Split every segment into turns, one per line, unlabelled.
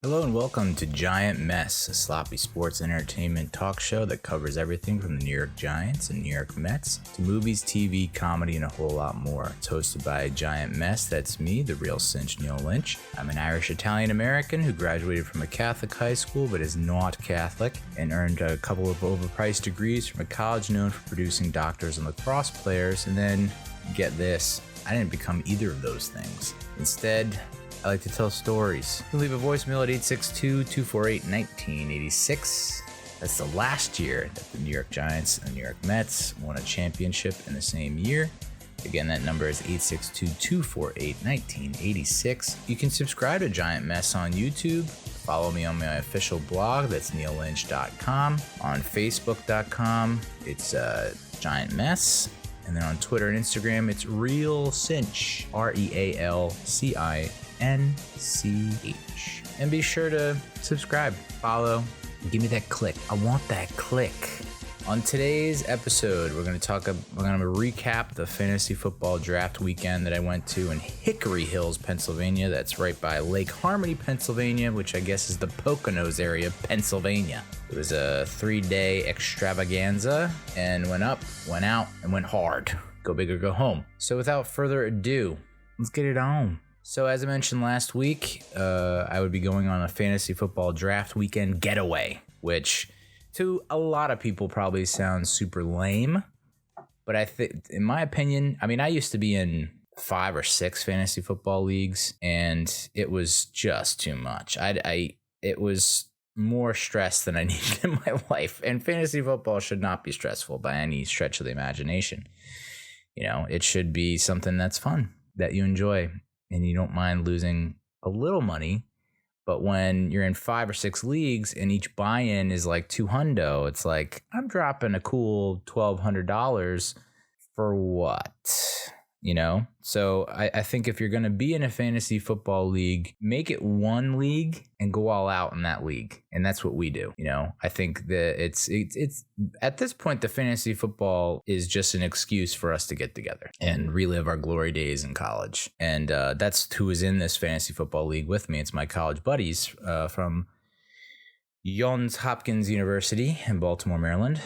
Hello and welcome to Giant Mess, a sloppy sports and entertainment talk show that covers everything from the New York Giants and New York Mets to movies, TV, comedy, and a whole lot more. It's hosted by a Giant Mess, that's me, the real cinch Neal Lynch. I'm an Irish-Italian-American who graduated from a Catholic high school but is not Catholic and earned a couple of overpriced degrees from a college known for producing doctors and lacrosse players, and then, get this, I didn't become either of those things. Instead, I like to tell stories. You can leave a voicemail at 862-248-1986. That's the last year that the New York Giants and New York Mets won a championship in the same year. Again, that number is 862-248-1986. You can subscribe to Giant Mess on YouTube. Follow me on my official blog, that's neallynch.com. On facebook.com, it's Giant Mess. And then on Twitter and Instagram, it's Real Cinch, RealCinch. And be sure to subscribe, follow, and give me that click. I want that click. On today's episode, we're going to recap the fantasy football draft weekend that I went to in Hickory Hills, Pennsylvania. That's right by Lake Harmony, Pennsylvania, which I guess is the Poconos area of Pennsylvania. It was a 3-day extravaganza and went up, went out, and went hard. Go big or go home. So without further ado, let's get it on. So as I mentioned last week, I would be going on a fantasy football draft weekend getaway, which to a lot of people probably sounds super lame. But I think, in my opinion, I mean, I used to be in 5 or 6 fantasy football leagues, and it was just too much. It was more stress than I needed in my life. And fantasy football should not be stressful by any stretch of the imagination. You know, it should be something that's fun, that you enjoy, and you don't mind losing a little money. But when you're in 5 or 6 leagues and each buy-in is like $200, it's like, I'm dropping a cool $1,200 for what? You know? So I think if you're going to be in a fantasy football league, make it one league and go all out in that league. And that's what we do. You know, I think that it's at this point, the fantasy football is just an excuse for us to get together and relive our glory days in college. And that's who is in this fantasy football league with me. It's my college buddies from Johns Hopkins University in Baltimore, Maryland.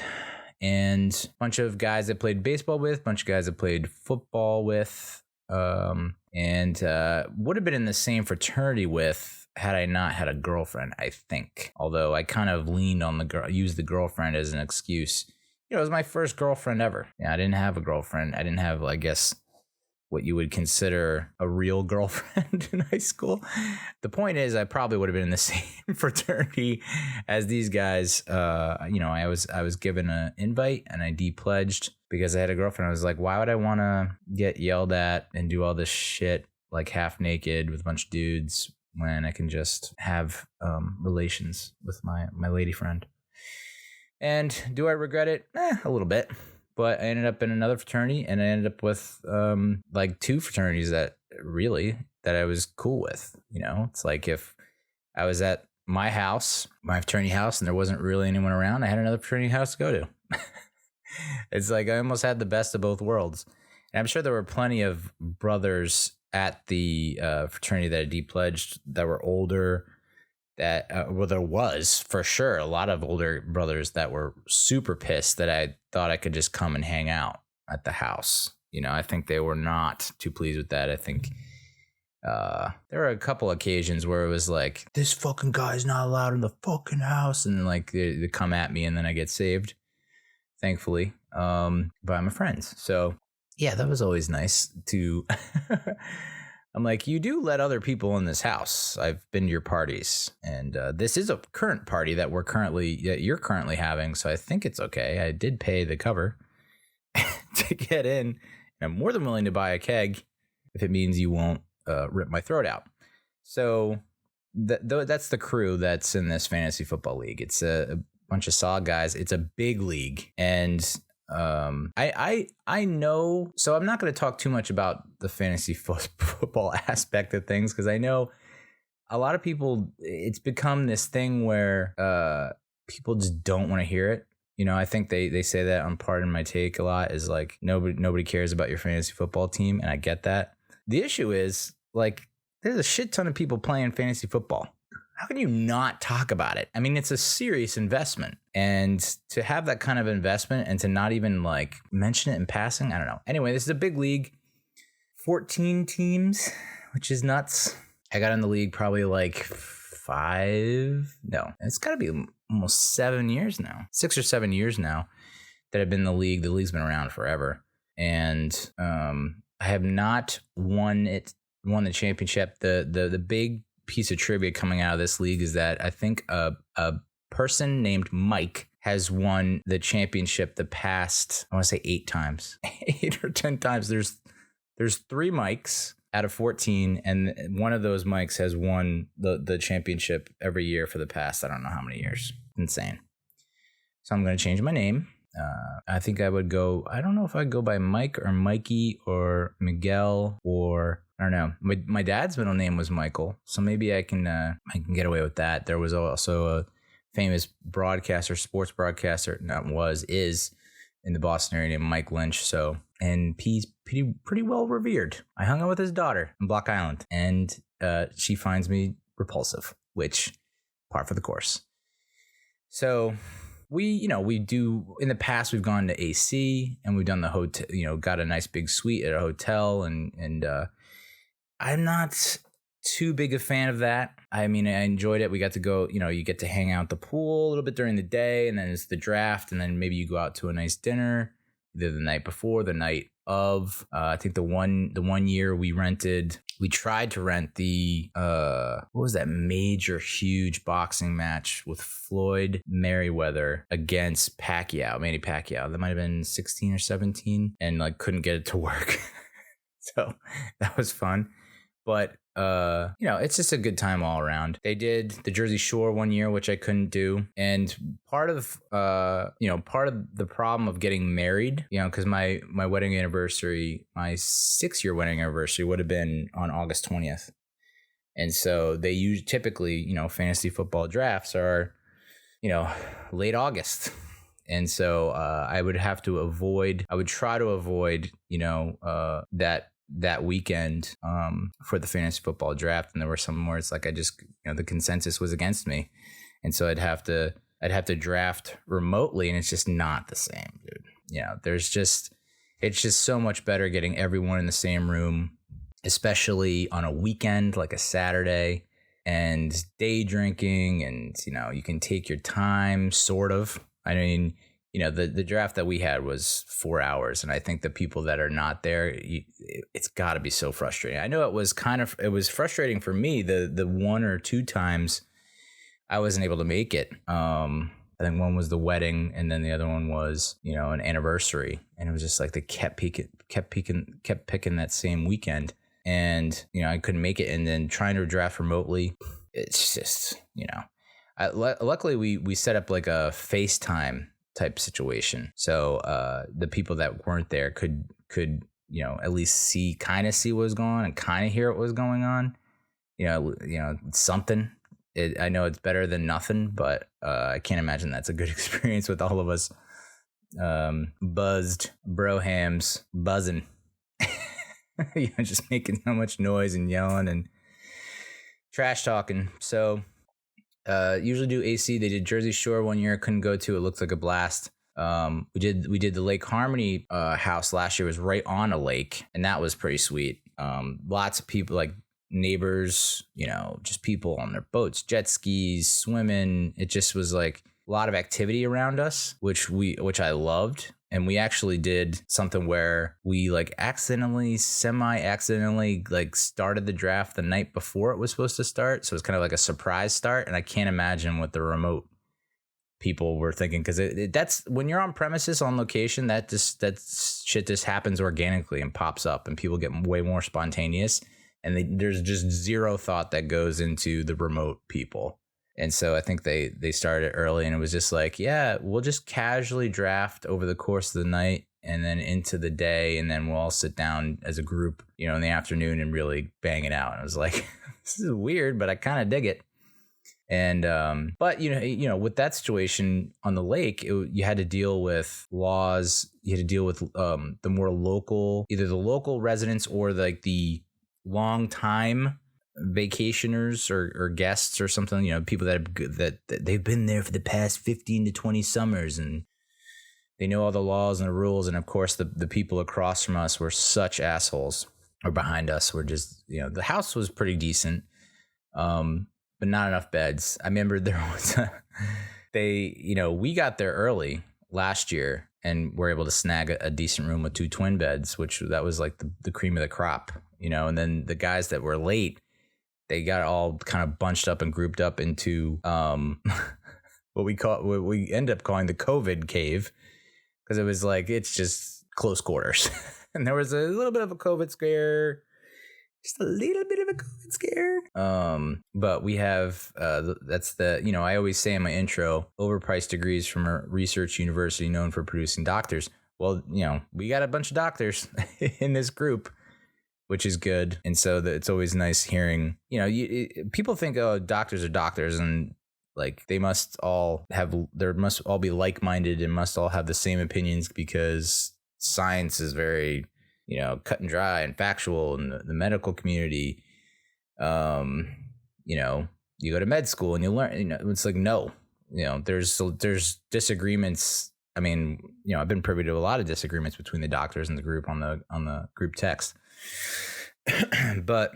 And a bunch of guys that played baseball with, a bunch of guys that played football with, and would have been in the same fraternity with had I not had a girlfriend, I think. Although I kind of leaned on used the girlfriend as an excuse. You know, it was my first girlfriend ever. Yeah, I didn't have a girlfriend. I didn't have, I guess, what you would consider a real girlfriend in high school. The point is, I probably would have been in the same fraternity as these guys. You know, I was given an invite and I de-pledged because I had a girlfriend. I was like, why would I want to get yelled at and do all this shit like half naked with a bunch of dudes when I can just have relations with my lady friend? And do I regret it? A little bit. But I ended up in another fraternity, and I ended up with like 2 fraternities that I was cool with. You know, it's like if I was at my house, my fraternity house, and there wasn't really anyone around, I had another fraternity house to go to. It's like I almost had the best of both worlds. And I'm sure there were plenty of brothers at the fraternity that I de-pledged that were older. That there was for sure a lot of older brothers that were super pissed that I thought I could just come and hang out at the house. You know, I think they were not too pleased with that. I think there were a couple occasions where it was like, this fucking guy's not allowed in the fucking house, and like they come at me, and then I get saved, thankfully, by my friends. So yeah, that was always nice to. I'm like, you do let other people in this house. I've been to your parties, and this is a current party that you're currently having. So I think it's okay. I did pay the cover to get in. I'm more than willing to buy a keg if it means you won't rip my throat out. So that's the crew that's in this fantasy football league. It's a bunch of solid guys. It's a big league, and I know, so I'm not going to talk too much about the fantasy football aspect of things, because I know a lot of people, it's become this thing where people just don't want to hear it. You know, I think they say that on Pardon My Take a lot, is like nobody cares about your fantasy football team, and I get that. The issue is, like, there's a shit ton of people playing fantasy football. how can you not talk about it? I mean, it's a serious investment, and to have that kind of investment and to not even like mention it in passing, I don't know. Anyway, this is a big league, 14 teams, which is nuts. I got in the league probably like it's got to be almost 7 years now, 6 or 7 years now that I've been in the league. The league's been around forever, and I have not won the championship. The big piece of trivia coming out of this league is that I think a person named Mike has won the championship the past, I want to say 8 times, 8 or 10 times. There's 3 Mikes out of 14, and one of those Mikes has won the championship every year for the past, I don't know how many years. Insane. So I'm going to change my name. I think I would go, I don't know if I'd go by Mike or Mikey or Miguel, or I don't know. My dad's middle name was Michael, so maybe I can get away with that. There was also a famous sports broadcaster, is in the Boston area named Mike Lynch. So, and he's pretty well revered. I hung out with his daughter in Block Island, and she finds me repulsive, which par for the course. So we do, in the past, we've gone to AC and we've done the hotel, got a nice big suite at a hotel, and I'm not too big a fan of that. I mean, I enjoyed it. We got to go, you get to hang out at the pool a little bit during the day, and then it's the draft, and then maybe you go out to a nice dinner either the night before, the night of. I think the one year we tried to rent the what was that major huge boxing match with Floyd Mayweather against Manny Pacquiao. That might have been 16 or 17, and like couldn't get it to work. So that was fun. But it's just a good time all around. They did the Jersey Shore one year, which I couldn't do. And part of the problem of getting married, because my wedding anniversary, my 6-year wedding anniversary would have been on August 20th. And so they typically, fantasy football drafts are, late August. And so I would try to avoid, that weekend for the fantasy football draft. And there were some where it's like the consensus was against me, and so I'd have to draft remotely, and it's just not the same, dude. It's just so much better getting everyone in the same room, especially on a weekend like a Saturday, and day drinking, and you can take your time, sort of. I mean, the draft that we had was 4 hours, and I think the people that are not there, it's got to be so frustrating. I know it was frustrating for me the 1 or 2 times I wasn't able to make it. I think one was the wedding, and then the other one was an anniversary, and it was just like they kept picking that same weekend, and I couldn't make it. And then trying to draft remotely, it's just luckily we set up like a FaceTime type situation, so the people that weren't there could at least kind of see what was going on and kind of hear what was going on. Something. I know it's better than nothing, but I can't imagine that's a good experience with all of us buzzed brohams buzzing, just making so much noise and yelling and trash talking. So usually do AC. They did Jersey Shore one year. Couldn't go to. It looked like a blast. We did the Lake Harmony house last year. It was right on a lake, and that was pretty sweet. Lots of people, like neighbors, just people on their boats, jet skis, swimming. It just was like a lot of activity around us, which I loved. And we actually did something where we semi-accidentally started the draft the night before it was supposed to start. So it's kind of like a surprise start. And I can't imagine what the remote people were thinking, because that's when you're on premises, on location, that shit just happens organically and pops up, and people get way more spontaneous. And there's just zero thought that goes into the remote people. And so I think they started early, and it was just like, yeah, we'll just casually draft over the course of the night and then into the day, and then we'll all sit down as a group, in the afternoon and really bang it out. And I was like, this is weird, but I kind of dig it. And but with that situation on the lake, you had to deal with laws. You had to deal with the more local, either the local residents or like the long time vacationers or guests or something, people that they've been there for the past 15 to 20 summers and they know all the laws and the rules. And of course, the people across from us were such assholes, or behind us were just, the house was pretty decent, but not enough beds. I remember there was we got there early last year and were able to snag a decent room with 2 twin beds, that was like the cream of the crop, and then the guys that were late, they got all kind of bunched up and grouped up into what we ended up calling the COVID cave, because it was like, it's just close quarters. And there was a little bit of a COVID scare, just a little bit of a COVID scare. But we have, that's I always say in my intro, overpriced degrees from a research university known for producing doctors. Well, we got a bunch of doctors in this group, which is good. And so it's always nice hearing, people think, oh, doctors are doctors and like they must all be like-minded and must all have the same opinions because science is very, cut and dry and factual in the medical community. You go to med school and you learn, it's like, no, there's disagreements. I mean, I've been privy to a lot of disagreements between the doctors and the group on the group text. But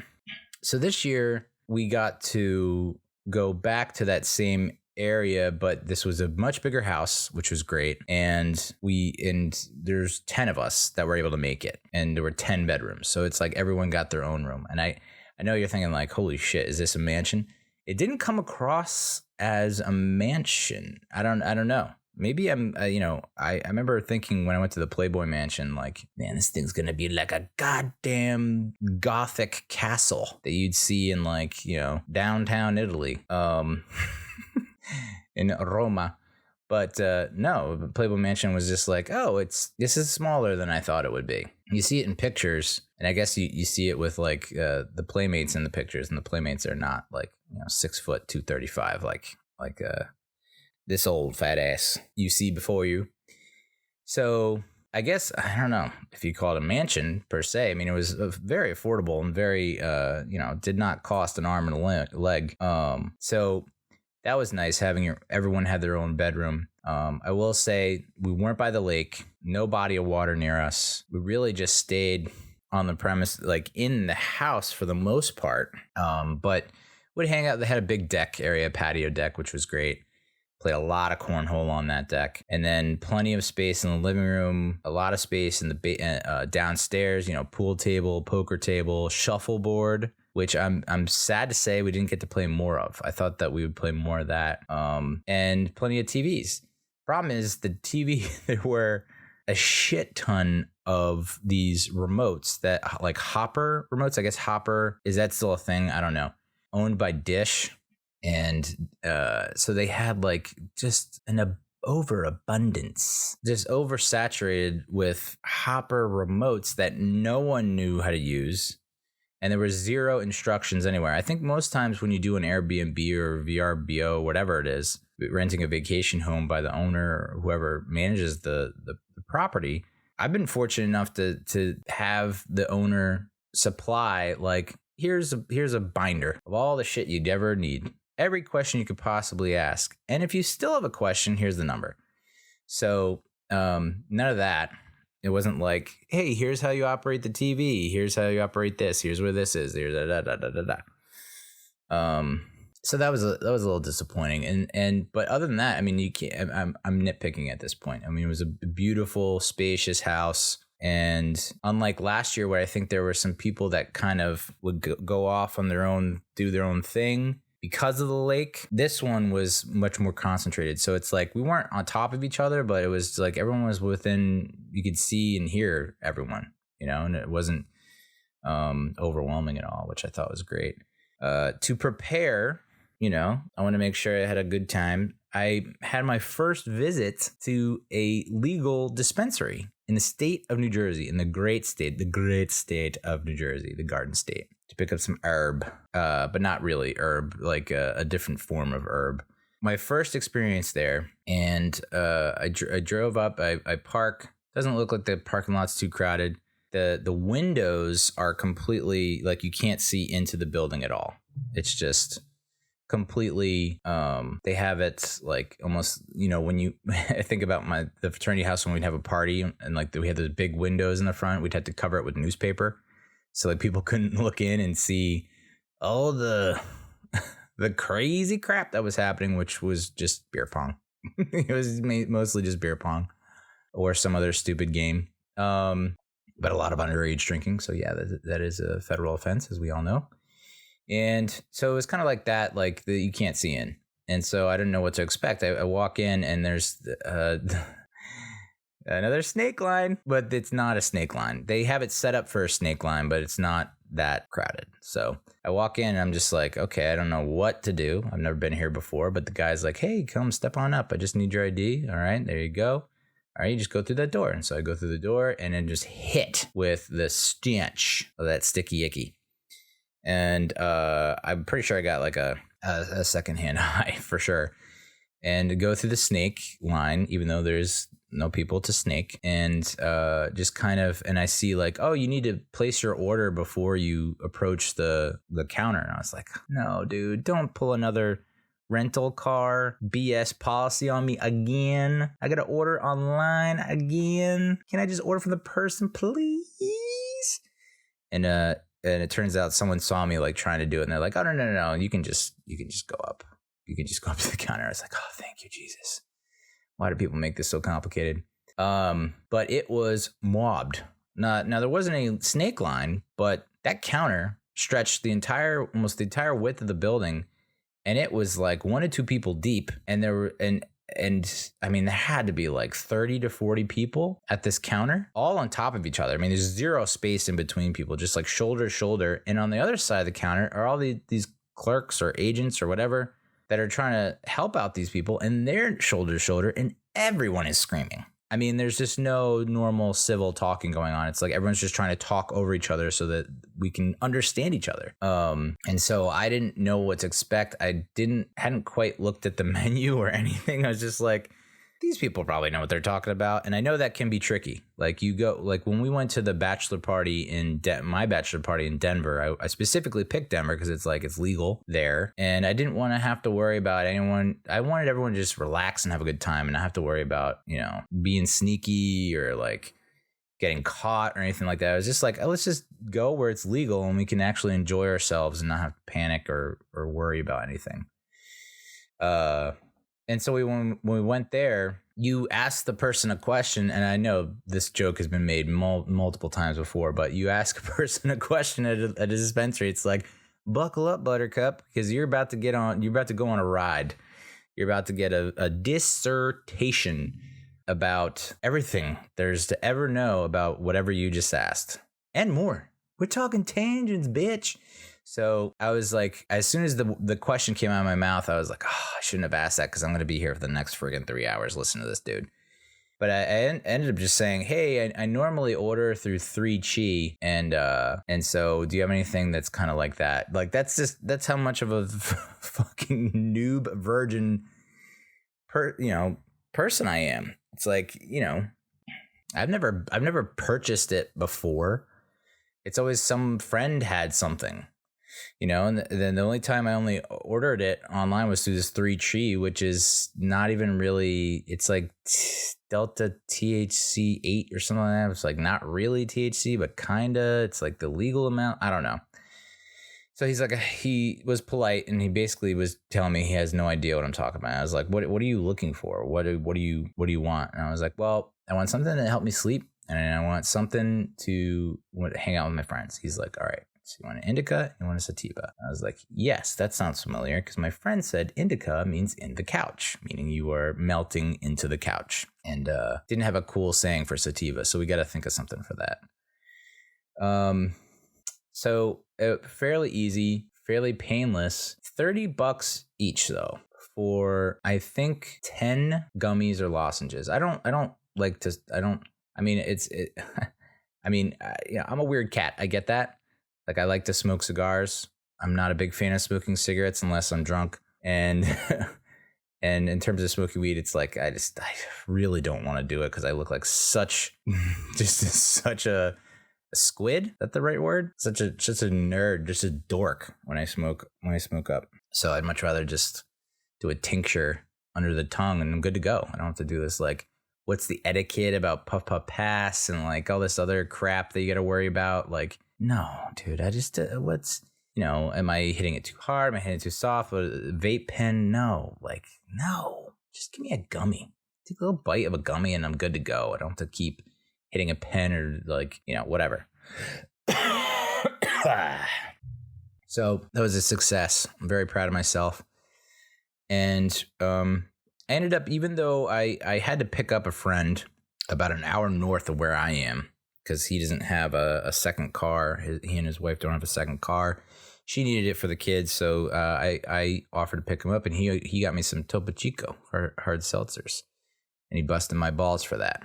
so this year we got to go back to that same area, but this was a much bigger house, which was great. And there's 10 of us that were able to make it, and there were 10 bedrooms. So it's like everyone got their own room. And I know you're thinking like, holy shit, is this a mansion? It didn't come across as a mansion. I don't know. Maybe I remember thinking when I went to the Playboy Mansion, like, man, this thing's going to be like a goddamn Gothic castle that you'd see in like, downtown Italy, in Roma. But no, Playboy Mansion was just like, oh, this is smaller than I thought it would be. You see it in pictures, and I guess you see it with like the playmates in the pictures, and the playmates are not like 6 foot 235 like this old fat ass you see before you. So I guess, I don't know if you call it a mansion per se. I mean, it was very affordable and very, did not cost an arm and a leg. So that was nice having everyone had their own bedroom. I will say we weren't by the lake, no body of water near us. We really just stayed on the premise, like in the house for the most part. But would hang out. They had a big deck area, patio deck, which was great. Played a lot of cornhole on that deck, and then plenty of space in the living room, a lot of space in the downstairs, pool table, poker table, shuffleboard, which I'm sad to say we didn't get to play more of. I thought that we would play more of that, and plenty of TVs. Problem is the TV, there were a shit ton of these remotes that like Hopper remotes. I guess Hopper, is that still a thing? I don't know. Owned by Dish. And so they had like just an overabundance, just oversaturated with Hopper remotes that no one knew how to use. And there was zero instructions anywhere. I think most times when you do an Airbnb or VRBO, whatever it is, renting a vacation home by the owner or whoever manages the property, I've been fortunate enough to have the owner supply like, here's a binder of all the shit you'd ever need. Every question you could possibly ask. And if you still have a question, here's the number. So none of that. It wasn't like, hey, here's how you operate the TV. Here's how you operate this. Here's where this is. Here's So that was a little disappointing. But other than that, I mean, you can't. I'm nitpicking at this point. I mean, it was a beautiful, spacious house. And unlike last year, where I think there were some people that kind of would go off on their own, do their own thing because of the lake, this one was much more concentrated. So it's like we weren't on top of each other, but it was like everyone was within, you could see and hear everyone, and it wasn't overwhelming at all, which I thought was great. To prepare, I want to make sure I had a good time. I had my first visit to a legal dispensary in the state of New Jersey, in the great state of New Jersey, the Garden State, to pick up some herb, but not really herb, like a different form of herb. My first experience there, and I drove up, I park, doesn't look like the parking lot's too crowded. the windows are completely like you can't see into the building at all. It's just completely they have it like almost, when you I think about the fraternity house when we'd have a party and like we had those big windows in the front, we'd have to cover it with newspaper so like people couldn't look in and see all the crazy crap that was happening, which was just beer pong. It was mostly just beer pong or some other stupid game, but a lot of underage drinking. So yeah, that is a federal offense, as we all know. And so it was kind of like that, like you can't see in. And so I didn't know what to expect. I walk in and there's another snake line, but it's not a snake line. They have it set up for a snake line, but it's not that crowded. So I walk in and I'm just like, okay, I don't know what to do. I've never been here before, but the guy's like, hey, come step on up. I just need your ID. All right, there you go. All right, you just go through that door. And so I go through the door and then just hit with the stench of that sticky icky. And I'm pretty sure I got like a secondhand high for sure. And to go through the snake line, even though there's no people to snake, and just kind of, and I see like, oh, you need to place your order before you approach the counter. And I was like, no, dude, don't pull another rental car BS policy on me again. I got to order online again. Can I just order from the person, please? And it turns out someone saw me like trying to do it, and they're like, oh, no, you can just go up. You can just go up to the counter. I was like, oh, thank you, Jesus. Why do people make this so complicated? But it was mobbed. Now there wasn't any snake line, but that counter stretched almost the entire width of the building, and it was like 1 to 2 people deep, and there had to be like 30 to 40 people at this counter, all on top of each other. I mean, there's zero space in between people, just like shoulder to shoulder. And on the other side of the counter are all these clerks or agents or whatever that are trying to help out these people, and they're shoulder to shoulder, and everyone is screaming. I mean, there's just no normal civil talking going on. It's like everyone's just trying to talk over each other so that we can understand each other. And so I didn't know what to expect. I hadn't quite looked at the menu or anything. I was just like, these people probably know what they're talking about. And I know that can be tricky. Like when we went to the bachelor party my bachelor party in Denver, I specifically picked Denver because it's legal there. And I didn't want to have to worry about anyone. I wanted everyone to just relax and have a good time and not have to worry about, being sneaky or like getting caught or anything like that. I was just like, let's just go where it's legal and we can actually enjoy ourselves and not have to panic or worry about anything. And so when we went there, you ask the person a question, and I know this joke has been made multiple times before, but you ask a person a question at a dispensary. It's like, buckle up, Buttercup, because you're about to go on a ride. You're about to get a dissertation about everything there's to ever know about whatever you just asked and more. We're talking tangents, bitch. So I was like, as soon as the question came out of my mouth, I was like, oh, I shouldn't have asked that because I'm going to be here for the next friggin' 3 hours listening to this dude. But I ended up just saying, hey, I normally order through 3 Chi. And so do you have anything that's kind of like that? Like, that's how much of a fucking noob virgin person I am. It's like, I've never purchased it before. It's always some friend had something. And then the only time I only ordered it online was through this 3 Chi, which is not even really, it's like Delta THC 8 or something like that. It's like not really THC, but kinda. It's like the legal amount. I don't know. So he was polite and he basically was telling me he has no idea what I'm talking about. I was like, what are you looking for? What do you want? And I was like, well, I want something to help me sleep, and I want something to hang out with my friends. He's like, all right. So you want an indica? You want a sativa? I was like, yes, that sounds familiar because my friend said indica means in the couch, meaning you are melting into the couch, and didn't have a cool saying for sativa. So we got to think of something for that. So fairly easy, fairly painless, $30 each though for I think 10 gummies or lozenges. I'm a weird cat. I get that. Like, I like to smoke cigars. I'm not a big fan of smoking cigarettes unless I'm drunk. And and in terms of smoking weed, it's like I really don't want to do it because I look like such a a squid. Is that the right word? Such a nerd, just a dork when I smoke up. So I'd much rather just do a tincture under the tongue and I'm good to go. I don't have to do this like, what's the etiquette about puff pass and like all this other crap that you got to worry about. Like, no, dude, I just, am I hitting it too hard? Am I hitting it too soft? Vape pen? No, just give me a gummy. Take a little bite of a gummy and I'm good to go. I don't have to keep hitting a pen or like, whatever. So that was a success. I'm very proud of myself. And I ended up, even though I had to pick up a friend about an hour north of where I am, because he doesn't have a second car. He and his wife don't have a second car. She needed it for the kids, so I offered to pick him up, and he got me some Topo Chico hard seltzers, and he busted my balls for that.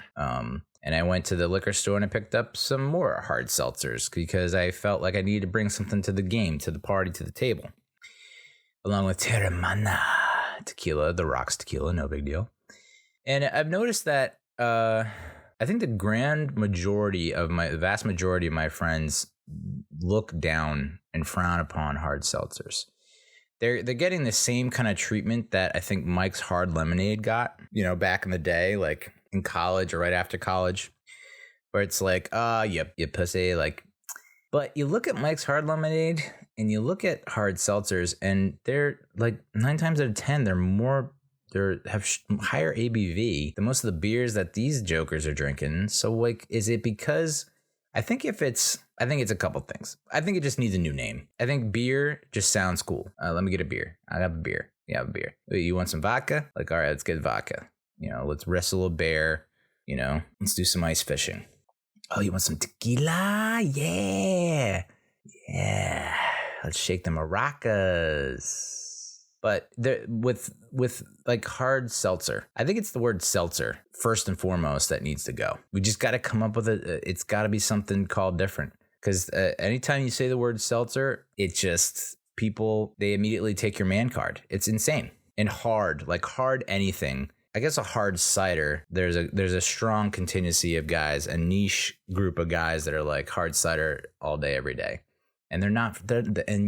And I went to the liquor store and I picked up some more hard seltzers because I felt like I needed to bring something to the game, to the party, to the table, along with Teremana tequila, the Rocks tequila, no big deal. And I've noticed that I think the vast majority of my friends look down and frown upon hard seltzers. They're getting the same kind of treatment that I think Mike's Hard Lemonade got, back in the day, like in college or right after college, where it's like, you pussy, like. But you look at Mike's Hard Lemonade and you look at hard seltzers, and they're like 9 times out of 10, they have higher ABV than most of the beers that these jokers are drinking. So like, is it because I think it's a couple things. I think it just needs a new name. I think beer just sounds cool. Let me get a beer. I have a beer. You have a beer. You want some vodka? Like, all right, let's get vodka. Let's wrestle a bear. Let's do some ice fishing. Oh, you want some tequila? Yeah. Let's shake the maracas. But with like hard seltzer, I think it's the word seltzer first and foremost that needs to go. We just got to come up with it's got to be something called different. Because anytime you say the word seltzer, it just, people, they immediately take your man card. It's insane. And hard anything. I guess a hard cider, there's a strong contingency of guys, a niche group of guys that are like hard cider all day, every day. And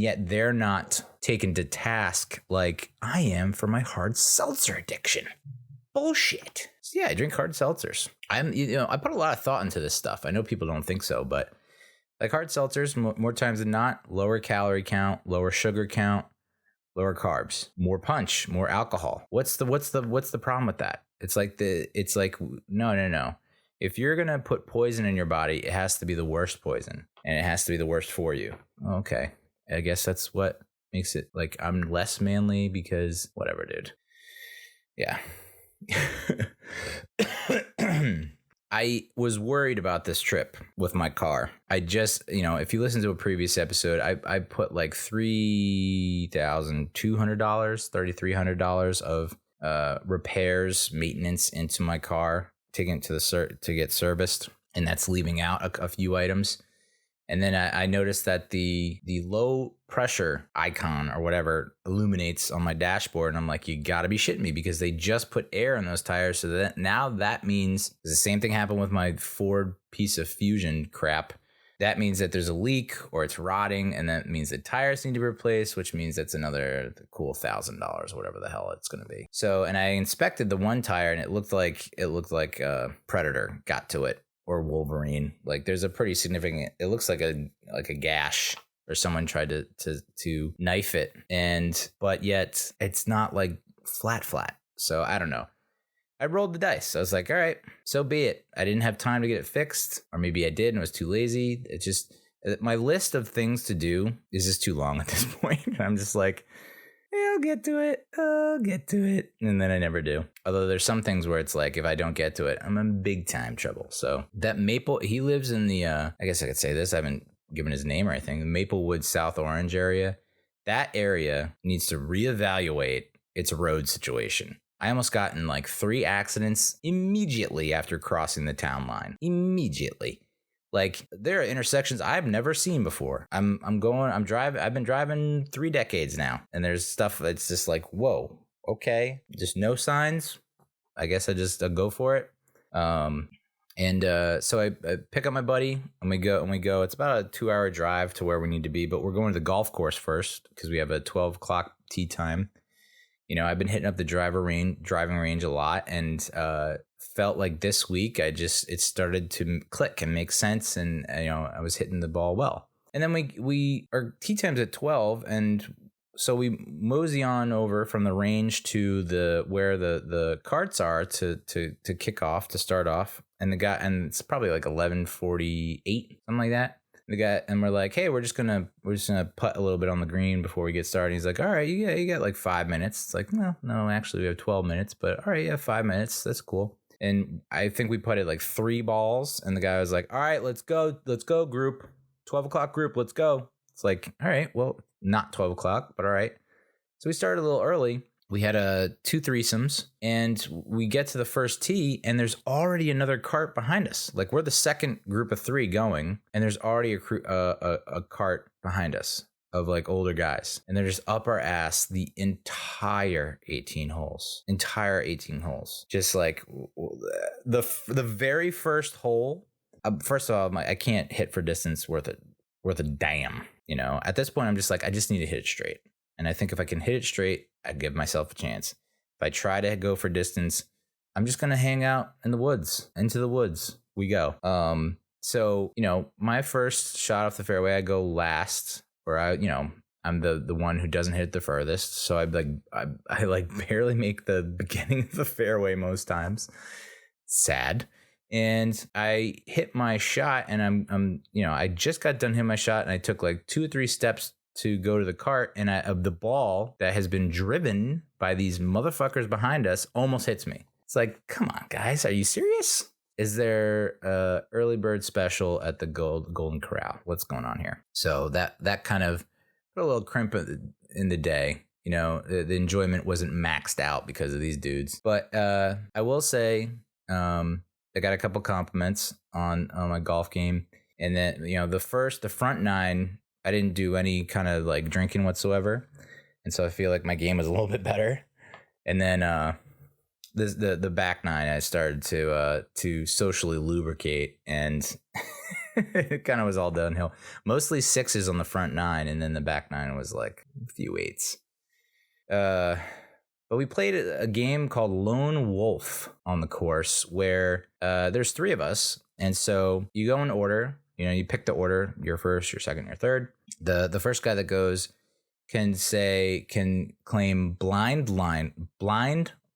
yet they're not taken to task like I am for my hard seltzer addiction. Bullshit. So yeah, I drink hard seltzers. I put a lot of thought into this stuff. I know people don't think so, but like hard seltzers, more times than not, lower calorie count, lower sugar count, lower carbs, more punch, more alcohol. What's the problem with that? It's like no. If you're going to put poison in your body, it has to be the worst poison, and it has to be the worst for you. Okay. I guess that's what makes it like I'm less manly because whatever, dude. Yeah. I was worried about this trip with my car. I just, if you listen to a previous episode, I put like $3,200, $3,300 of repairs, maintenance into my car, taking it to get serviced, and that's leaving out a few items. And then I noticed that the low pressure icon or whatever illuminates on my dashboard. And I'm like, you got to be shitting me, because they just put air in those tires. So that means the same thing happened with my Ford piece of Fusion crap. That means that there's a leak or it's rotting. And that means the tires need to be replaced, which means that's another cool $1,000, whatever the hell it's going to be. So, and I inspected the one tire and it looked like Predator got to it. Or Wolverine. Like there's a pretty significant, it looks like a gash, or someone tried to knife it, but yet it's not like flat. So I don't know. I rolled the dice. I was like, all right, so be it. I didn't have time to get it fixed, or maybe I did and was too lazy. It just, my list of things to do is just too long at this point. I'm just like, I'll get to it. And then I never do. Although there's some things where it's like, if I don't get to it, I'm in big time trouble. So that Maple, he lives in the, I guess I could say this, I haven't given his name or anything, the Maplewood, South Orange area. That area needs to reevaluate its road situation. I almost got in like 3 accidents immediately after crossing the town line. Immediately. Like there are intersections I've never seen before. I've been driving 3 decades now, and there's stuff that's just like, whoa, okay, just no signs. I guess I just go for it. And so I pick up my buddy and we go. It's about a 2-hour drive to where we need to be, but we're going to the golf course first because we have a 12 o'clock tee time. I've been hitting up the driving range a lot, and felt like this week it started to click and make sense, and I was hitting the ball well. And then our tee time's at 12, and so we mosey on over from the range to where the carts are to kick off, to start off, and it's probably like 11:48, something like that. And we're like, hey, we're just gonna putt a little bit on the green before we get started. He's like, all right, you got like 5 minutes. It's like, no, actually we have 12 minutes, but all right, yeah, 5 minutes, that's cool. And I think we putted like 3 balls, and the guy was like, all right, let's go group, 12 o'clock group, let's go. It's like, all right, well, not 12 o'clock, but all right. So we started a little early. We had 2 threesomes, and we get to the first tee, and there's already another cart behind us. Like, we're the second group of 3 going, and there's already a cart behind us of like older guys, and they're just up our ass the entire 18 holes. Just like the very first hole. First of all, I can't hit for distance worth a damn. At this point, I'm just like, I just need to hit it straight. And I think if I can hit it straight, I give myself a chance. If I try to go for distance, I'm just going to hang out in the woods. Into the woods we go. So, my first shot off the fairway, I go last, or I'm the one who doesn't hit the furthest. So I barely make the beginning of the fairway most times. Sad. And I hit my shot, and I just got done hitting my shot, and I took like 2 or 3 steps to go to the cart, and of the ball that has been driven by these motherfuckers behind us almost hits me. It's like, come on, guys, are you serious? Is there a early bird special at the Golden Corral? What's going on here? So that kind of put a little crimp in the day. The enjoyment wasn't maxed out because of these dudes. But I will say, I got a couple compliments on my golf game, and then the front 9. I didn't do any kind of like drinking whatsoever, and so I feel like my game was a little bit better. And then the back 9, I started to socially lubricate, and it kind of was all downhill. Mostly 6s on the front 9, and then the back 9 was like a few 8s. But we played a game called Lone Wolf on the course, where there's 3 of us, and so you go in order. You pick the order, your first, your second, your third. The first guy that goes can claim blind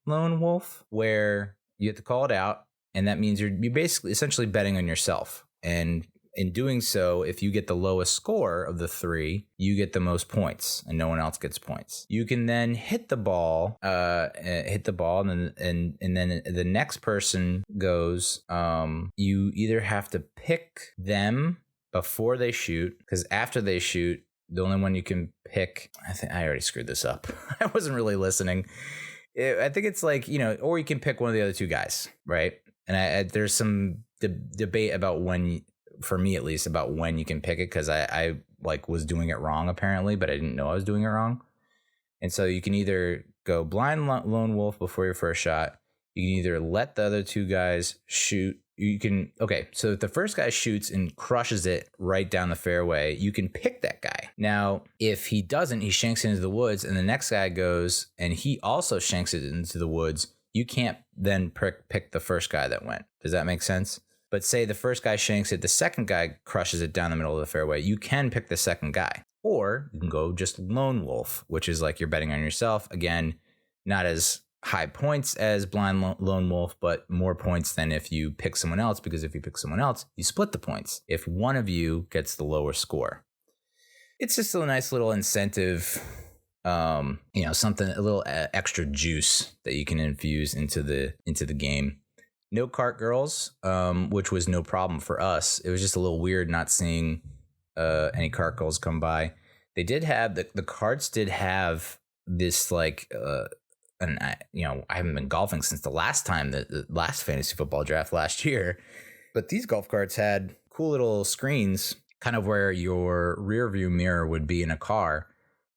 lone wolf, where you have to call it out, and that means you're basically essentially betting on yourself. And in doing so, if you get the lowest score of the 3, you get the most points, and no one else gets points. You can then hit the ball, and then the next person goes. You either have to pick them before they shoot, because after they shoot, the only one you can pick. I think I already screwed this up. I wasn't really listening. I think it's like, or you can pick one of the other 2 guys, right? And there's some debate about when. For me at least, about when you can pick it, because I was doing it wrong apparently, but I didn't know I was doing it wrong. And so you can either go blind lone wolf before your first shot. You can either let the other 2 guys shoot. So if the first guy shoots and crushes it right down the fairway, you can pick that guy. Now, if he doesn't, he shanks into the woods, and the next guy goes and he also shanks it into the woods. You can't then pick the first guy that went. Does that make sense? But say the first guy shanks it, the second guy crushes it down the middle of the fairway, you can pick the second guy. Or you can go just lone wolf, which is like you're betting on yourself. Again, not as high points as blind lone wolf, but more points than if you pick someone else, because if you pick someone else, you split the points if one of you gets the lower score. It's just a nice little incentive, something, a little extra juice that you can infuse into the game. No cart girls, which was no problem for us. It was just a little weird not seeing any cart girls come by. They did have the carts did have this like I haven't been golfing since the last time, the last fantasy football draft last year, but these golf carts had cool little screens, kind of where your rear view mirror would be in a car,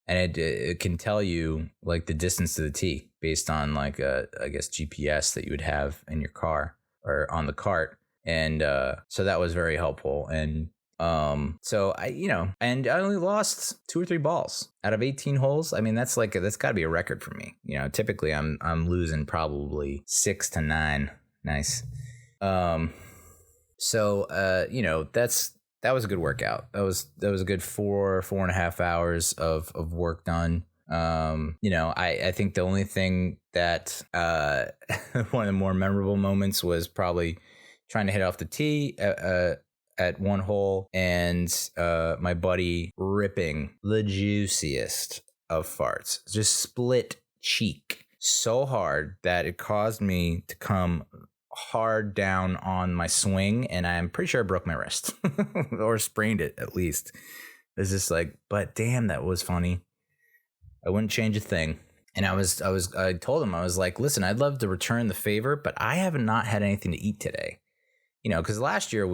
and it can tell you like the distance to the tee based on like I guess GPS that you would have in your car or on the cart. And so that was very helpful. And so and I only lost 2 or 3 balls out of 18 holes. I mean, that's got to be a record for me. Typically I'm losing probably 6 to 9. Nice. So that was a good workout. That was a good 4.5 hours of work done. I think the only thing that one of the more memorable moments was probably trying to hit off the tee at one hole, and my buddy ripping the juiciest of farts, just split cheek so hard that it caused me to come hard down on my swing, and I'm pretty sure I broke my wrist or sprained it at least. It's just like, but damn, that was funny. I wouldn't change a thing. And I told him, I was like, listen, I'd love to return the favor, but I have not had anything to eat today. Because last year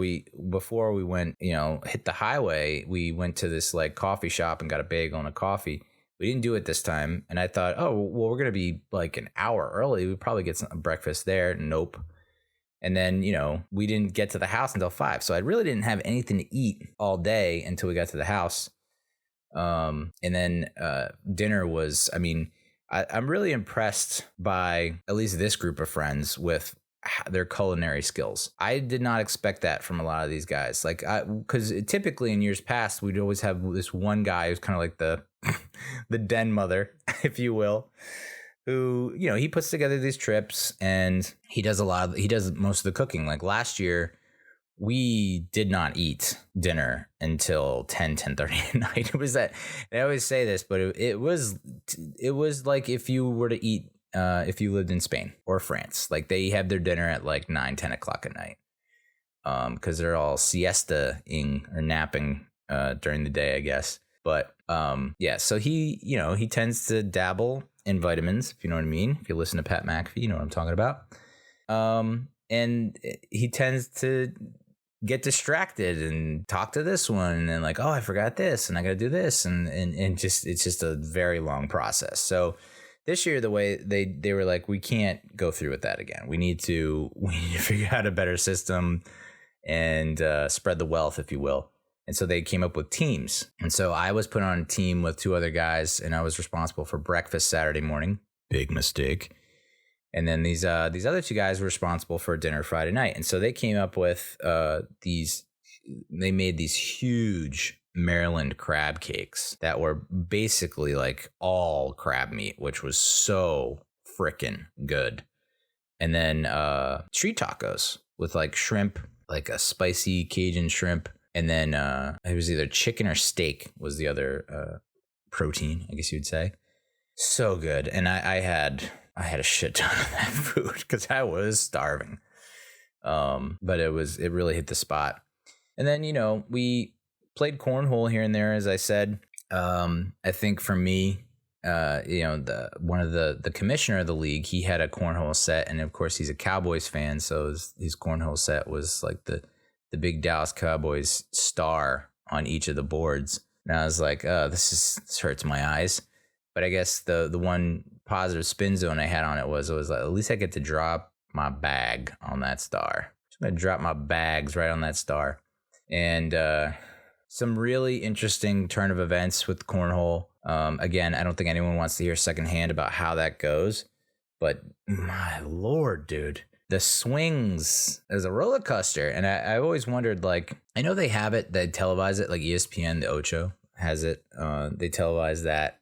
before we went, hit the highway, we went to this like coffee shop and got a bagel and a coffee. We didn't do it this time. And I thought, oh, well, we're going to be like an hour early. We probably get some breakfast there. Nope. And then, we didn't get to the house until 5. So I really didn't have anything to eat all day until we got to the house. And then dinner was, I'm really impressed by at least this group of friends with their culinary skills. I did not expect that from a lot of these guys. Like, because typically in years past, we'd always have this one guy who's kind of like the den mother, if you will, who, he puts together these trips and he does most of the cooking. Like last year, we did not eat dinner until 10:30 at night. It was that, I always say this, but it was like if you were to eat, if you lived in Spain or France, like they have their dinner at like 9-10 o'clock at night, because they're all siesta-ing or napping during the day, I guess. But so he tends to dabble in vitamins, if you know what I mean. If you listen to Pat McAfee, you know what I'm talking about. And he tends to get distracted and talk to this one and then like, oh, I forgot this and I got to do this. And just, it's just a very long process. So this year, the way they were like, we can't go through with that again. We need to figure out a better system and spread the wealth, if you will. And so they came up with teams. And so I was put on a team with 2 other guys, and I was responsible for breakfast Saturday morning. Big mistake. And then these other 2 guys were responsible for dinner Friday night. And so they came up with they made these huge Maryland crab cakes that were basically like all crab meat, which was so freaking good. And then street tacos with like shrimp, like a spicy Cajun shrimp. And then it was either chicken or steak was the other protein, I guess you would say. So good. And I had a shit ton of that food because I was starving. But it really hit the spot. And then, we played cornhole here and there, as I said. I think for me, the commissioner of the league, he had a cornhole set, and of course he's a Cowboys fan, so his cornhole set was like the big Dallas Cowboys star on each of the boards. And I was like, oh, this hurts my eyes. But I guess the one positive spin zone I had on it was like, at least I get to drop my bag on that star. I'm gonna drop my bags right on that star. And some really interesting turn of events with cornhole. Again, I don't think anyone wants to hear secondhand about how that goes, but my Lord, dude, the swings as a roller coaster. And I always wondered, like, I know they have it, they televise it, like ESPN, the Ocho has it. They televise that,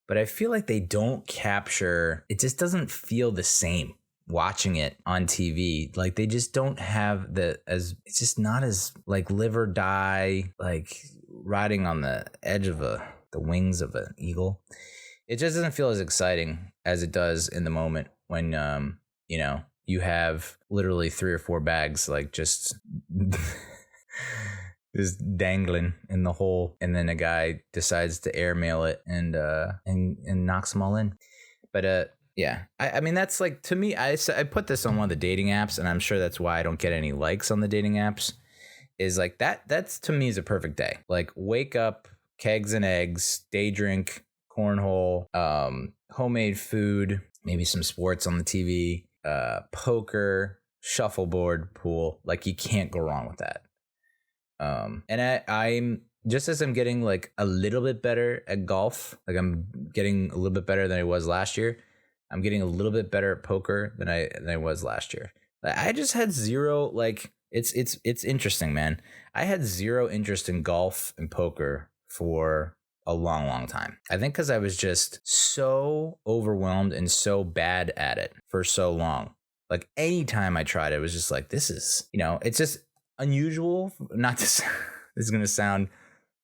but I feel like they don't capture, it just doesn't feel the same watching it on TV. Like they just don't have it's just not as like live or die, like riding on the edge of the wings of an eagle. It just doesn't feel as exciting as it does in the moment when, you have literally 3 or 4 bags, like just dangling in the hole. And then a guy decides to airmail it and knocks them all in. But, yeah, I mean, that's like, to me, I put this on one of the dating apps, and I'm sure that's why I don't get any likes on the dating apps, is like that's to me is a perfect day. Like wake up, kegs and eggs, day drink, cornhole, homemade food, maybe some sports on the TV, poker, shuffleboard, pool. Like, you can't go wrong with that. And I'm just as I'm getting like a little bit better at golf, like I'm getting a little bit better than I was last year. I'm getting a little bit better at poker than I was last year. I just had zero, like, it's interesting, man. I had zero interest in golf and poker for a long, long time. I think because I was just so overwhelmed and so bad at it for so long. Like, anytime I tried it, it was just like, this is, it's just unusual. Not to, this is going to sound,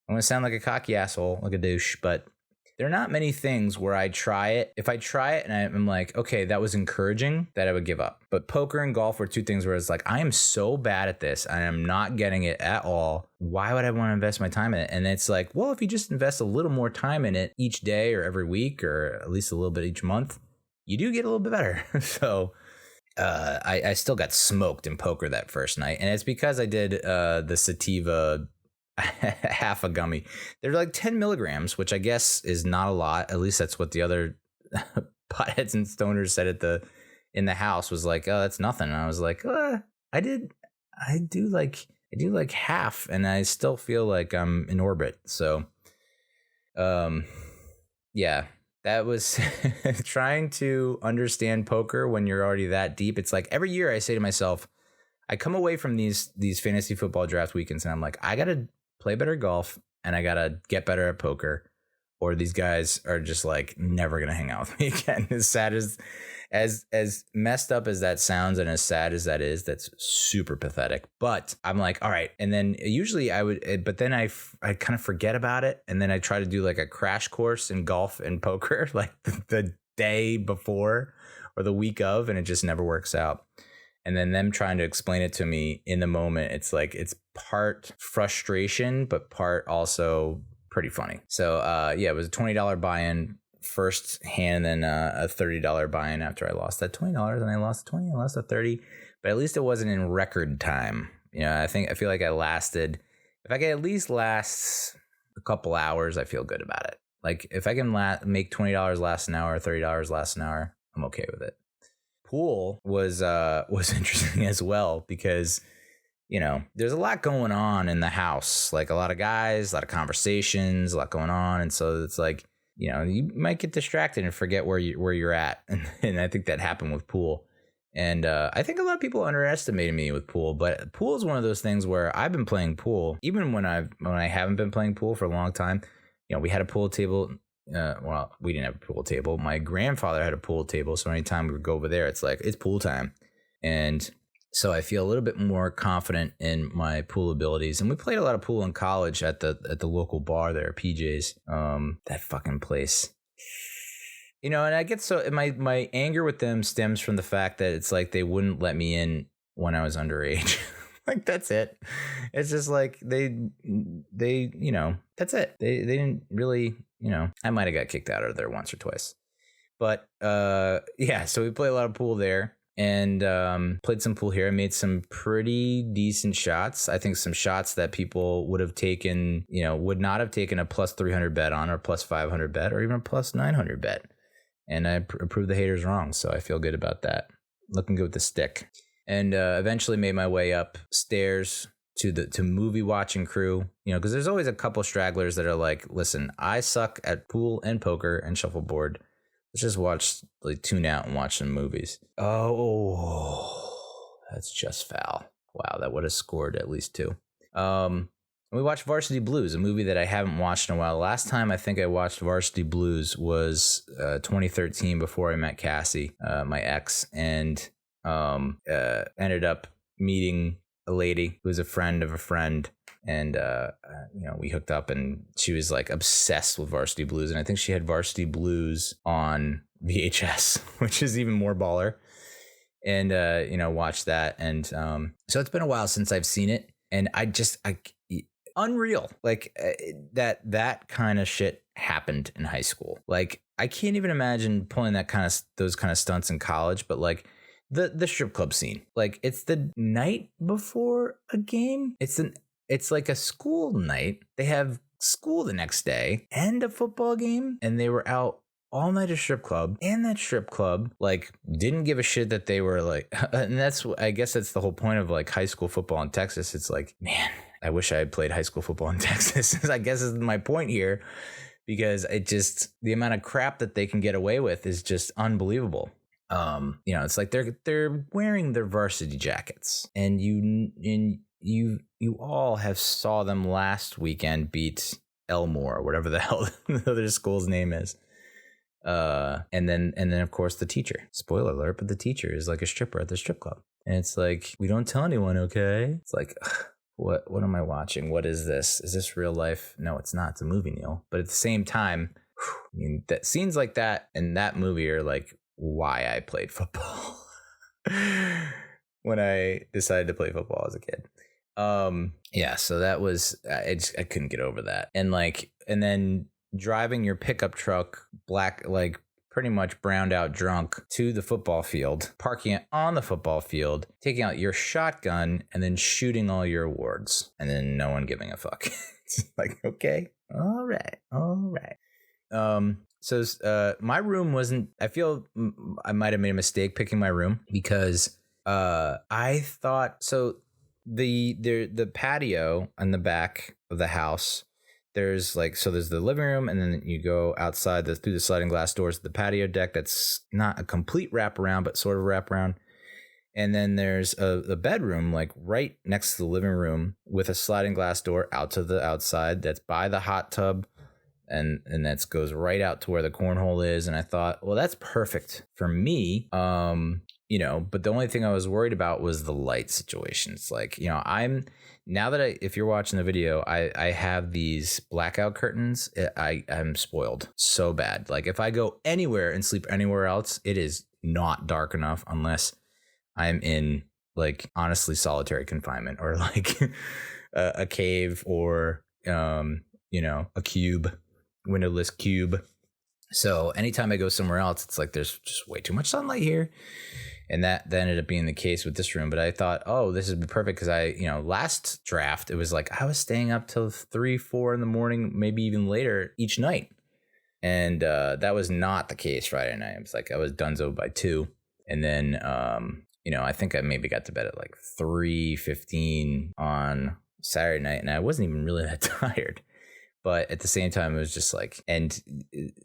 I'm going to sound like a cocky asshole, like a douche, but there are not many things where I try it. If I try it and I'm like, okay, that was encouraging, that I would give up. But poker and golf were two things where it's like, I am so bad at this. I am not getting it at all. Why would I want to invest my time in it? And it's like, well, if you just invest a little more time in it each day or every week, or at least a little bit each month, you do get a little bit better. So I still got smoked in poker that first night. And it's because I did the sativa half a gummy. They're like 10 milligrams, which I guess is not a lot. At least that's what the other potheads and stoners said in the house, was like, oh, that's nothing. And I was like, I do like half, and I still feel like I'm in orbit. So, yeah, that was trying to understand poker when you're already that deep. It's like every year I say to myself, I come away from these fantasy football draft weekends and I'm like, I gotta play better golf and I gotta get better at poker, or these guys are just like never gonna hang out with me again. As sad as messed up as that sounds, and as sad as that is, that's super pathetic. But I'm like, all right. And then usually I would, but then I kind of forget about it, and then I try to do like a crash course in golf and poker, like the day before or the week of, and it just never works out. And then them trying to explain it to me in the moment, it's like, it's part frustration, but part also pretty funny. So yeah, it was a $20 buy-in first hand, and then a $30 buy-in after I lost that $20, and I lost the 20, I lost the 30, but at least it wasn't in record time. I feel like I lasted, if I can at least last a couple hours, I feel good about it. Like, if I can make $20 last an hour, $30 last an hour, I'm okay with it. Pool was interesting as well, because there's a lot going on in the house, like a lot of guys, a lot of conversations, a lot going on, and so it's like, you might get distracted and forget where you're at, and I think that happened with pool. And I think a lot of people underestimated me with pool, but pool is one of those things where I've been playing pool even when I haven't been playing pool for a long time. We had a pool table. Well, we didn't have a pool table. My grandfather had a pool table, so anytime we would go over there, it's like, it's pool time. And so I feel a little bit more confident in my pool abilities. And we played a lot of pool in college at the local bar there, PJ's. That fucking place. And I get so, my anger with them stems from the fact that it's like they wouldn't let me in when I was underage. Like, that's it. It's just like they that's it. They didn't really, I might have got kicked out of there once or twice. But yeah, so we played a lot of pool there, and played some pool here. I made some pretty decent shots. I think some shots that people would have taken, would not have taken a plus 300 bet on, or plus 500 bet, or even a plus 900 bet. And I proved the haters wrong. So I feel good about that. Looking good with the stick. And eventually made my way upstairs to movie watching crew, because there's always a couple stragglers that are like, listen, I suck at pool and poker and shuffleboard. Let's just tune out and watch some movies. Oh, that's just foul. Wow, that would have scored at least 2. We watched Varsity Blues, a movie that I haven't watched in a while. Last time I think I watched Varsity Blues was 2013, before I met Cassie, my ex, and ended up meeting a lady who was a friend of a friend, and we hooked up, and she was like obsessed with Varsity Blues, and I think she had Varsity Blues on VHS, which is even more baller. And watched that, and so it's been a while since I've seen it, and I unreal, like that kind of shit happened in high school. Like, I can't even imagine pulling those kind of stunts in college, but like the strip club scene, like, it's the night before a game. It's like a school night. They have school the next day and a football game, and they were out all night at strip club, and that strip club like didn't give a shit that they were like, and I guess that's the whole point of like high school football in Texas. It's like, man, I wish I had played high school football in Texas. I guess is my point here, because the amount of crap that they can get away with is just unbelievable. It's like they're wearing their varsity jackets, and you all have saw them last weekend beat Elmore, or whatever the hell the other school's name is. And then of course the teacher, spoiler alert, but the teacher is like a stripper at the strip club. And it's like, we don't tell anyone, okay? It's like, what am I watching? What is this? Is this real life? No, it's not. It's a movie, Neal. But at the same time, I mean, that scenes like that in that movie are like why I played football when I decided to play football as a kid. So that was, I couldn't get over that. And then driving your pickup truck, black, like pretty much browned out drunk, to the football field, parking it on the football field, taking out your shotgun, and then shooting all your awards, and then no one giving a fuck. It's like, okay, all right. So my room wasn't, I feel I might have made a mistake picking my room, because I thought, so the patio on the back of the house, there's the living room, and then you go outside through the sliding glass doors to the patio deck. That's not a complete wraparound, but sort of wraparound. And then there's a bedroom like right next to the living room with a sliding glass door out to the outside. That's by the hot tub, and that goes right out to where the cornhole is. And I thought, well, that's perfect for me. But the only thing I was worried about was the light situation. It's like, if you're watching the video, I have these blackout curtains. I'm spoiled so bad. Like if I go anywhere and sleep anywhere else, it is not dark enough unless I'm in like honestly solitary confinement, or like a cave, or, a cube, windowless cube. So anytime I go somewhere else, it's like there's just way too much sunlight here. And that ended up being the case with this room. But I thought, oh, this would be perfect, because last draft, it was like I was staying up till 3-4 in the morning, maybe even later each night. And that was not the case Friday night. It was like I was donezo by 2. And then, I think I maybe got to bed at like 3:15 on Saturday night. And I wasn't even really that tired. But at the same time, it was just like, and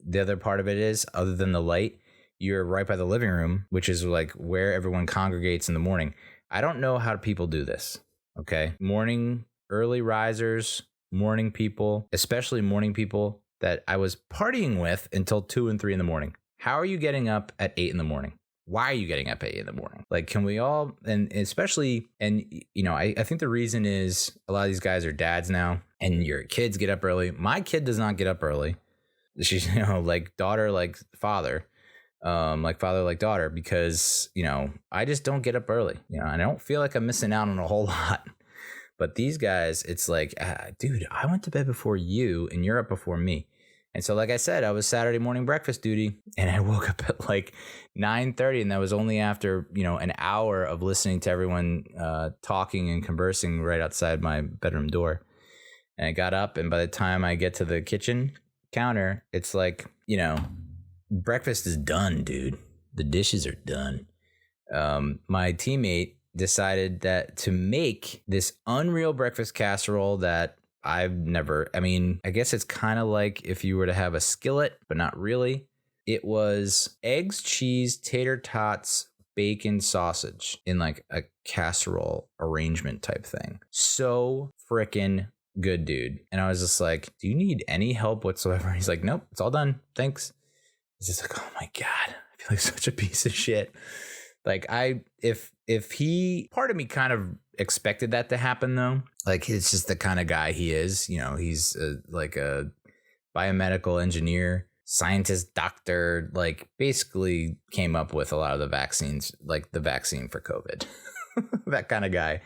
the other part of it is, other than the light, you're right by the living room, which is like where everyone congregates in the morning. I don't know how people do this. Okay. Morning, early risers, morning people, especially morning people that I was partying with until 2 and 3 in the morning. How are you getting up at 8 in the morning? Why are you getting up at 8 in the morning? Like, can we all, and especially, and I think the reason is a lot of these guys are dads now, and your kids get up early. My kid does not get up early. She's, like daughter, like father. Like father, like daughter, because, I just don't get up early, and I don't feel like I'm missing out on a whole lot. But these guys, it's like, dude, I went to bed before you and you're up before me. And so, like I said, I was Saturday morning breakfast duty, and I woke up at like 9:30, and that was only after, an hour of listening to everyone talking and conversing right outside my bedroom door. And I got up, and by the time I get to the kitchen counter, it's like, breakfast is done, dude. The dishes are done. My teammate decided that to make this unreal breakfast casserole that I guess it's kind of like if you were to have a skillet, but not really. It was eggs, cheese, tater tots, bacon, sausage in like a casserole arrangement type thing. So freaking good, dude. And I was just like, do you need any help whatsoever? He's like, nope, it's all done. Thanks. It's just like, oh my God, I feel like such a piece of shit. Like if he, part of me kind of expected that to happen though. Like it's just the kind of guy he is, he's like a biomedical engineer, scientist, doctor, like basically came up with a lot of the vaccines, like the vaccine for COVID, that kind of guy. I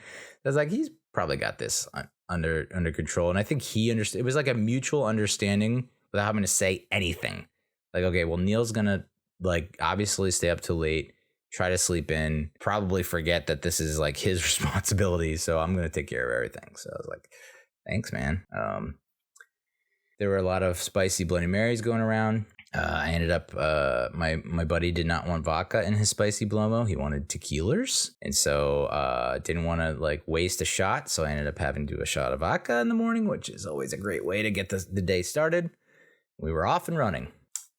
was like, he's probably got this under control. And I think he understood, it was like a mutual understanding without having to say anything. Like, okay, well, Neal's gonna like obviously stay up too late, try to sleep in, probably forget that this is like his responsibility. So I'm gonna take care of everything. So I was like, thanks, man. There were a lot of spicy Bloody Marys going around. I ended up, my buddy did not want vodka in his spicy Blomo. He wanted tequilas. And so didn't want to like waste a shot. So I ended up having to do a shot of vodka in the morning, which is always a great way to get the day started. We were off and running.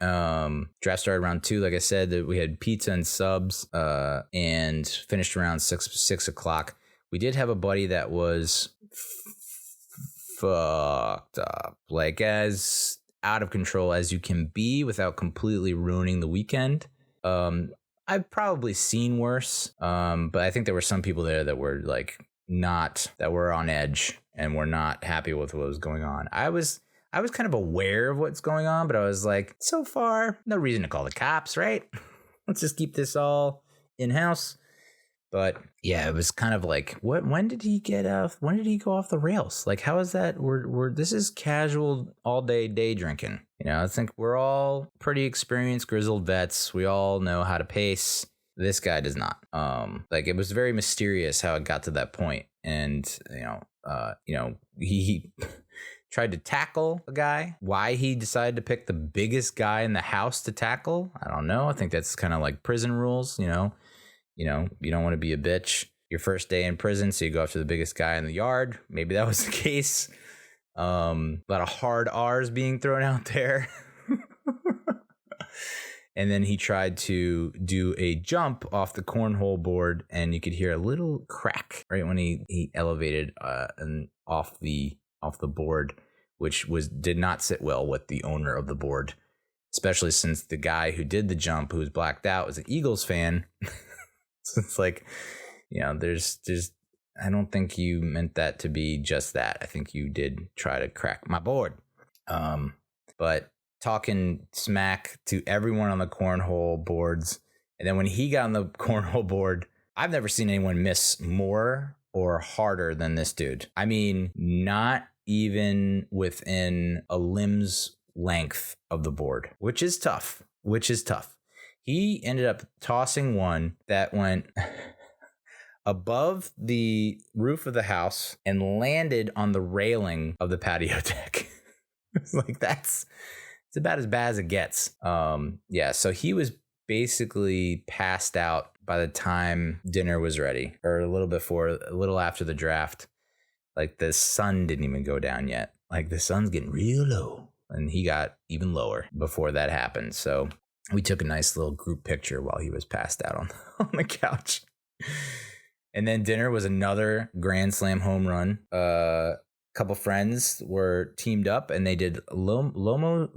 Draft started around 2. Like I said, that we had pizza and subs, and finished around 6 o'clock. We did have a buddy that was fucked up, like as out of control as you can be without completely ruining the weekend. I've probably seen worse, but I think there were some people there that were like that were on edge and were not happy with what was going on. I was kind of aware of what's going on, but I was like, so far, no reason to call the cops, right? Let's just keep this all in-house. But yeah, it was kind of like, when did he get off? When did he go off the rails? Like, how is that? This is casual all day drinking. You know, I think we're all pretty experienced, grizzled vets. We all know how to pace. This guy does not. Like, it was very mysterious how it got to that point. And, he tried to tackle a guy. Why he decided to pick the biggest guy in the house to tackle, I don't know. I think that's kind of like prison rules, you know, you don't want to be a bitch your first day in prison, so you go after the biggest guy in the yard. Maybe that was the case. A lot of hard R's being thrown out there. And then he tried to do a jump off the cornhole board, and you could hear a little crack right when he elevated and off the board, which did not sit well with the owner of the board, especially since the guy who did the jump, who was blacked out, was an Eagles fan. So it's like, you know, there's I don't think you meant that to be just that. I think you did try to crack my board. But talking smack to everyone on the cornhole boards. And then when he got on the cornhole board, I've never seen anyone miss more or harder than this dude. I mean, not even within a limb's length of the board, which is tough. He ended up tossing one that went above the roof of the house and landed on the railing of the patio deck. It's like, it's about as bad as it gets. So he was basically passed out by the time dinner was ready, or a little after the draft. Like, the sun didn't even go down yet. Like, the sun's getting real low, and he got even lower before that happened. So we took a nice little group picture while he was passed out on the couch. And then dinner was another Grand Slam home run. Couple friends were teamed up, and they did lomo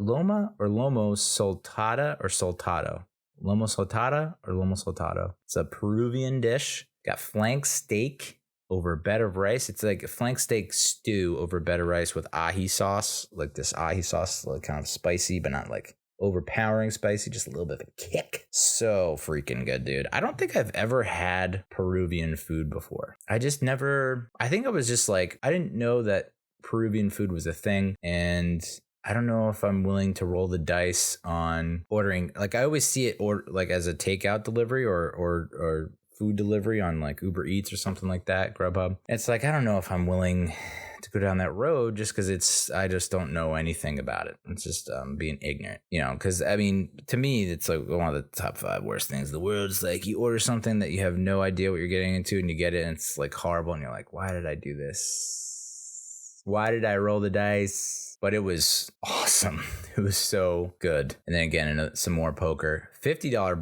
soltada or soltado. Lomo soltada or lomo soltado. It's a Peruvian dish. Got flank steak over a bed of rice. It's like a flank steak stew over a bed of rice with ají sauce. Like this ají sauce, like kind of spicy, but not like overpowering spicy, just a little bit of a kick. So freaking good, dude. I don't think I've ever had Peruvian food before. I think I was just like, I didn't know that Peruvian food was a thing, and I don't know if I'm willing to roll the dice on ordering. Like, I always see it like as a takeout delivery or food delivery on like Uber Eats or something like that, Grubhub. It's like, I don't know if I'm willing to go down that road, just because I just don't know anything about it. It's just being ignorant, you know, because I mean, to me, it's like one of the top 5 worst things in the world. It's like, you order something that you have no idea what you're getting into, and you get it, and it's like horrible, and you're like, why did I do this? Why did I roll the dice? But it was awesome. It was so good. And then again, some more poker. $50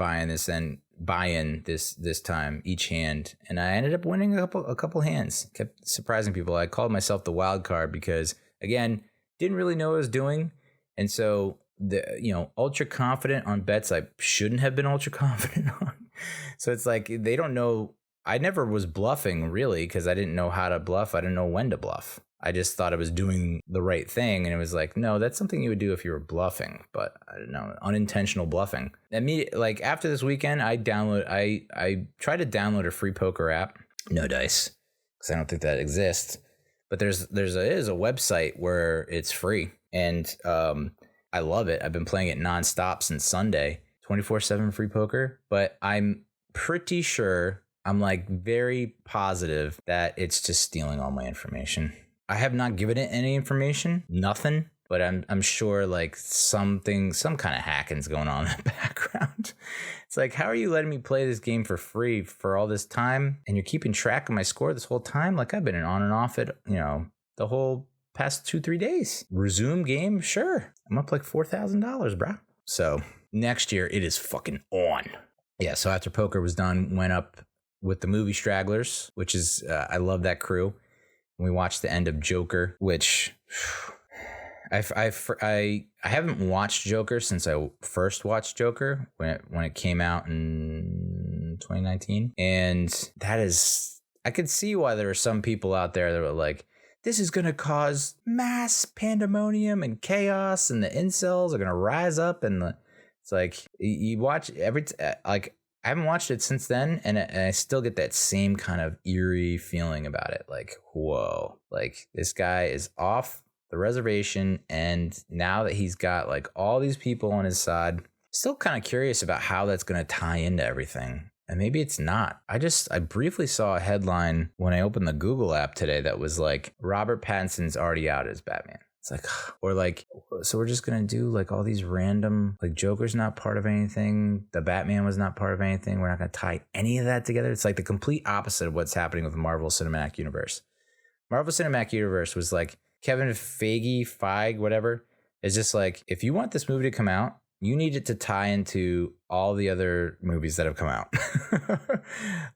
buy-in this time, each hand, and I ended up winning a couple hands. Kept surprising people. I called myself the wild card because, again, didn't really know what I was doing, and so ultra confident on bets I shouldn't have been ultra confident on. So it's like, they don't know. I never was bluffing really, because I didn't know how to bluff. I didn't know when to bluff. I just thought I was doing the right thing, and it was like, no, that's something you would do if you were bluffing, but I don't know, unintentional bluffing. Like, after this weekend, I tried to download a free poker app, No Dice, because I don't think that exists. But there is a website where it's free, and I love it. I've been playing it nonstop since Sunday, 24/7 free poker. But I'm pretty sure, I'm like very positive that it's just stealing all my information. I have not given it any information, nothing. but I'm sure like some kind of hacking's going on in the background. It's like, how are you letting me play this game for free for all this time, and you're keeping track of my score this whole time? Like, I've been on and off it, the whole past 2-3 days. Resume game, sure. I'm up like $4,000, bro. So next year it is fucking on. Yeah. So after poker was done, went up with the movie Stragglers, which is I love that crew. We watched the end of Joker, which I haven't watched Joker since I first watched Joker when it came out in 2019, and that is, I could see why there are some people out there that were like, this is gonna cause mass pandemonium and chaos, and the incels are gonna rise up, and it's like you watch I haven't watched it since then, and I still get that same kind of eerie feeling about it. Like, whoa, like this guy is off the reservation, and now that he's got like all these people on his side, still kind of curious about how that's going to tie into everything. And maybe it's not. I briefly saw a headline when I opened the Google app today that was like, Robert Pattinson's already out as Batman. It's like, or like, so we're just going to do like all these random, like Joker's not part of anything. The Batman was not part of anything. We're not going to tie any of that together. It's like the complete opposite of what's happening with the Marvel Cinematic Universe. Marvel Cinematic Universe was like, Kevin Feige, whatever, is just like, if you want this movie to come out, you need it to tie into all the other movies that have come out.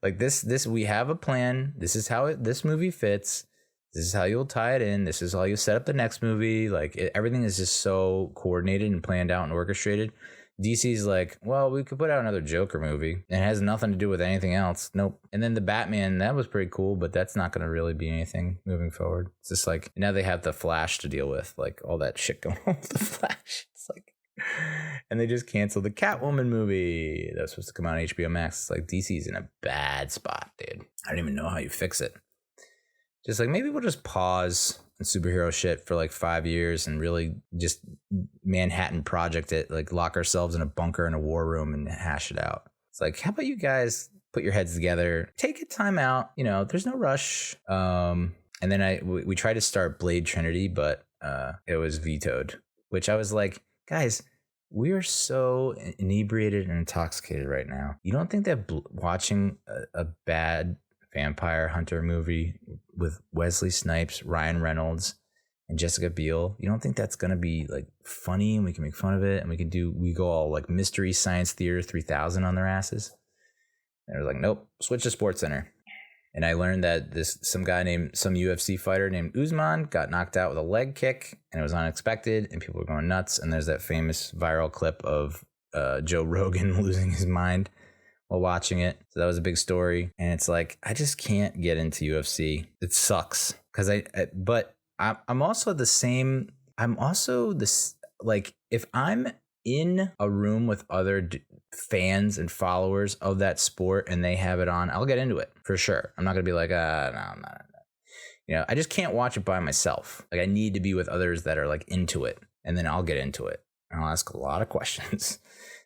Like this, we have a plan. This is how this movie fits. This is how you'll tie it in. This is how you set up the next movie. Like everything is just so coordinated and planned out and orchestrated. DC's like, well, we could put out another Joker movie. And it has nothing to do with anything else. Nope. And then the Batman, that was pretty cool, but that's not going to really be anything moving forward. It's just like, now they have the Flash to deal with, like all that shit going on with the Flash. It's like, and they just canceled the Catwoman movie that was supposed to come out on HBO Max. It's like, DC's in a bad spot, dude. I don't even know how you fix it. Just like, maybe we'll just pause on superhero shit for like 5 years and really just Manhattan Project it, like lock ourselves in a bunker in a war room and hash it out. It's like, how about you guys put your heads together, take a time out, there's no rush. And then we tried to start Blade Trinity, but it was vetoed, which I was like, guys, we are so inebriated and intoxicated right now. You don't think that watching a bad vampire hunter movie with Wesley Snipes, Ryan Reynolds, and Jessica Biel, you don't think that's gonna be like funny and we can make fun of it and we go all like Mystery Science Theater 3000 on their asses? And they're like, nope, switch to Sports Center. And I learned that some UFC fighter named Usman got knocked out with a leg kick, and it was unexpected, and people were going nuts. And there's that famous viral clip of Joe Rogan losing his mind while watching it. So that was a big story. And it's like, I just can't get into UFC. It sucks because I'm also this, like, if I'm in a room with other fans and followers of that sport and they have it on, I'll get into it for sure. I'm not gonna be like, no, I'm not. I just can't watch it by myself. Like, I need to be with others that are like into it, and then I'll get into it and I'll ask a lot of questions.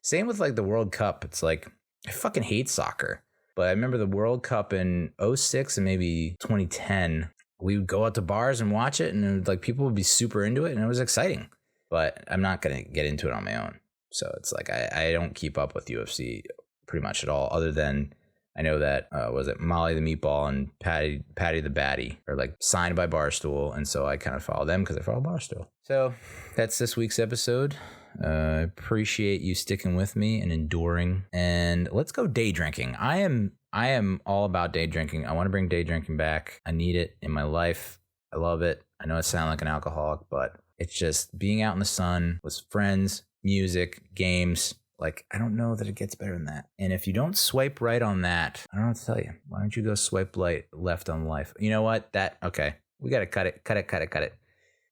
Same with like the World Cup. It's like, I fucking hate soccer, but I remember the World Cup in 2006 and maybe 2010. We would go out to bars and watch it, and like people would be super into it, and it was exciting. But I'm not gonna get into it on my own. So it's like I don't keep up with UFC pretty much at all, other than I know that was it Molly the Meatball and Patty the Batty are like signed by Barstool, and so I kind of follow them because I follow Barstool. So that's this week's episode. I appreciate you sticking with me and enduring. And let's go day drinking. I am all about day drinking. I want to bring day drinking back. I need it in my life. I love it. I know I sound like an alcoholic, but it's just being out in the sun with friends, music, games. Like, I don't know that it gets better than that. And if you don't swipe right on that, I don't know what to tell you. Why don't you go swipe left on life? You know what? Okay. We got to cut it.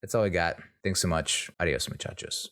That's all we got. Thanks so much. Adios, muchachos.